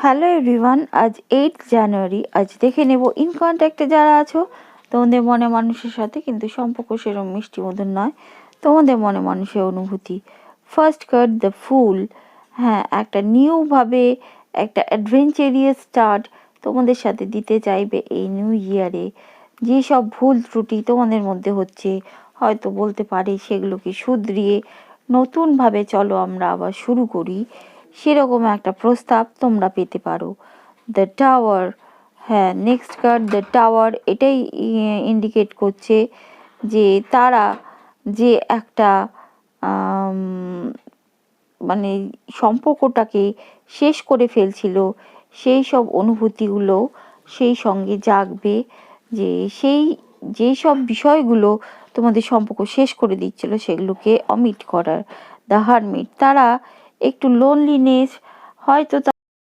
Hello everyone, আজ 8 জানুয়ারি। আজ দেখে নেব ইন কন্ট্যাক্টে যারা আছো তোমাদের মনে মানুষের সাথে কিন্তু সম্পর্ক সেরকম মিষ্টি মধুর নয়, তোমাদের মনে মানুষের অনুভূতি। ফার্স্ট কার্ড দ্য ফুল। হ্যাঁ, একটা নিউভাবে একটা অ্যাডভেঞ্চারিয়াস স্টার্ট তোমাদের সাথে দিতে চাইবে এই নিউ ইয়ারে। যেসব ভুল ত্রুটি তোমাদের মধ্যে হচ্ছে হয়তো বলতে পারে সেগুলোকে শুধরিয়ে নতুনভাবে চলো আমরা আবার শুরু করি, সেরকম একটা প্রস্তাব তোমরা পেতে পারো। The tower. হ্যাঁ, নেক্সট কার্ড দ্য টাওয়ার এটাই ইন্ডিকেট করছে যে তারা যে একটা আম, মানে সম্পর্কটাকে শেষ করে ফেলছিল, সেই সব অনুভূতিগুলো সেই সঙ্গে জাগবে। যে সেই যেই সব বিষয়গুলো তোমাদের সম্পর্ক শেষ করে দিচ্ছিল সেগুলোকে অমিট করার। The hermit. তারা একটু লোনলিনেস, হয়তো